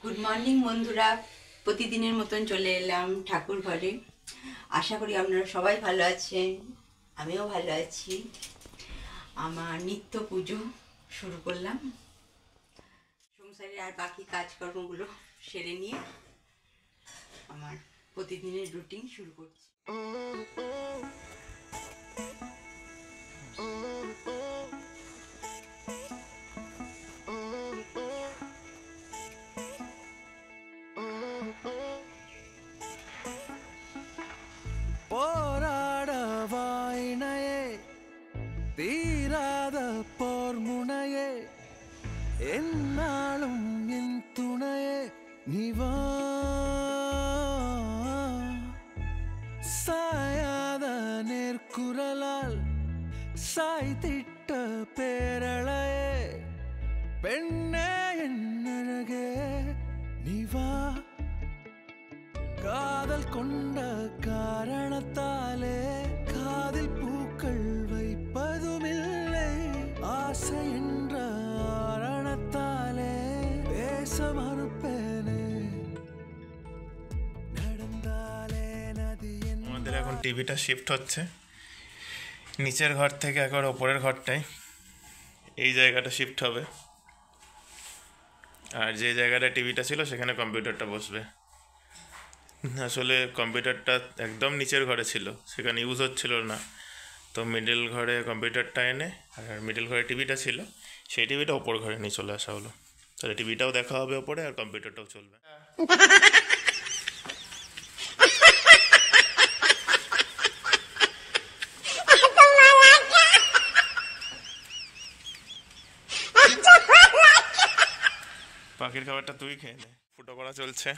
Good morning বন্ধুরা, প্রতিদিনের মতন চলে এলাম ঠাকুর ঘরে। আশা করি আপনারা সবাই ভালো আছেন, আমিও ভালো আছি। আমার নিত্য পুজো শুরু করলাম, সংসারের আর বাকি কাজকর্মগুলো সেরে নিয়ে আমার প্রতিদিনের রুটিন শুরু করছি। தீராத போர் முனையே என்னாலும் என் துணையே நிவா சாயாத நேர்குரலால் சாய்த்திட்ட பேரழையே பெண்ணே என் அழகே நிவா காதல் கொண்ட காரணத்தாலே காதில் பூக்கள் வைப்பதுமில்லை, ஆசை என்ற ஆரணத்தாலே பேச மறுப்பேனே நடந்தாலே নদী। আমাদের এখন টিভিটা শিফট হচ্ছে নিচের ঘর থেকে একবার ওপরের ঘরটায়। এই জায়গাটা শিফট হবে, আর যে জায়গাটা টিভিটা ছিল সেখানে কম্পিউটারটা বসবে। আসলে কম্পিউটারটা একদম নিচের ঘরে ছিল, সেখানে ইউজ হচ্ছিল না, তো মিডল ঘরে কম্পিউটারটা এনে আর মিডল ঘরে টিভিটা ছিল, সেই টিভিটা ওপর ঘরে নিয়ে চলে আসা হলো। তাহলে টিভিটাও দেখা হবে ওপরে আর কম্পিউটারটাও চলবে। পাখির খাবারটা তুই খেয়ে নে। ফুটো করা চলছে,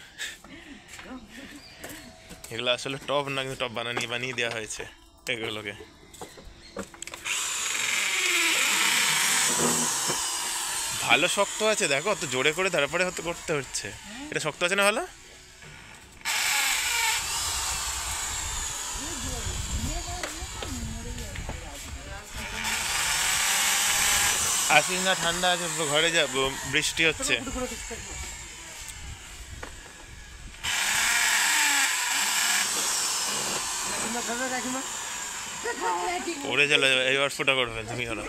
এগুলো আসলে টপ না, কিন্তু টপ বানিয়ে দেওয়া হয়েছে এগুলোকে। ভালো শক্ত আছে, দেখো অত জোরে করে তারপরে হয়তো করতে হচ্ছে। এটা শক্ত আছে না ভালো? আসিস না, ঠান্ডা আছে, ঘরে যাব, বৃষ্টি হচ্ছে। ওরে চলে যাবে, এইবার ফুটা করবে তুমি হলো।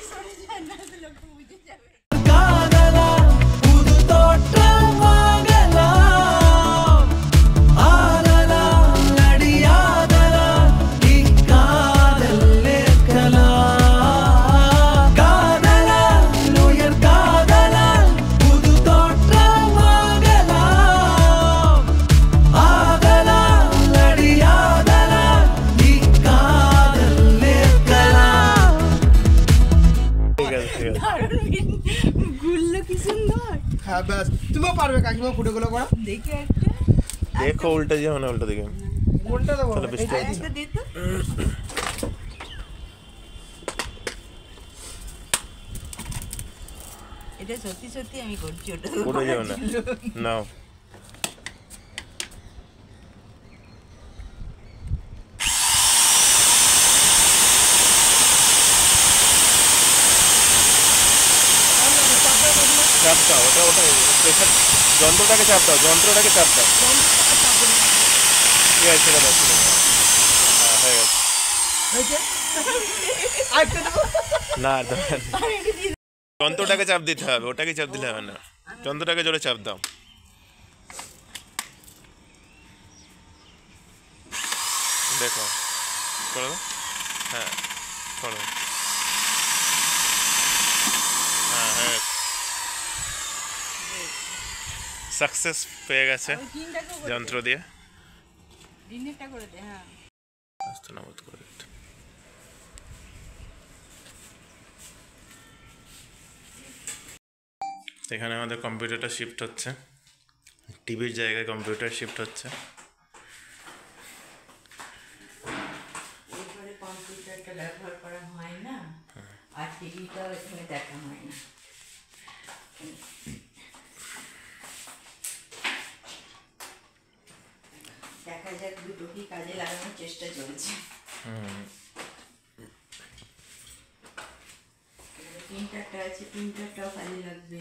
তুমিও পারবে কাকিমা ফুটোগুলো করা। দেখো উল্টা যাও না, উল্টা দিকে কোনটা দেবো? তাহলে বৃষ্টি হচ্ছে। এটা সত্যি সত্যি আমি করছি, ওটা উঠে যাও না, নাও। চাপ দাও, ওটা প্রেশার যন্ত্রটাকে চাপ দাও, যন্ত্রটাকে চাপ দাও। ঠিক আছে, সেটা দাও, হ্যাঁ হয়ে গেছে। না যন্ত্রটাকে চাপ দিতে হবে, ওটাকে চাপ দিলে হবে না, যন্ত্রটাকে জোরে চাপ দাও। দেখো করো, হ্যাঁ করো, হ্যাঁ হ্যাঁ সাকসেস পেয়ে গেছে যন্ত্র দিয়ে। আস্তে নামত করে এখানে আমাদের কম্পিউটারটা শিফট হচ্ছে, টিভির জায়গায় কম্পিউটার শিফট হচ্ছে। এখানে কম্পিউটারটা ব্যবহার করা হয় না, আর টিভিটাও এখানে দেখা হয় না। দেখা যাক দুটো কি কাজে লাগানোর চেষ্টা চলছে। প্রিন্টারটা আছে, প্রিন্টারটাও কাজে লাগবে।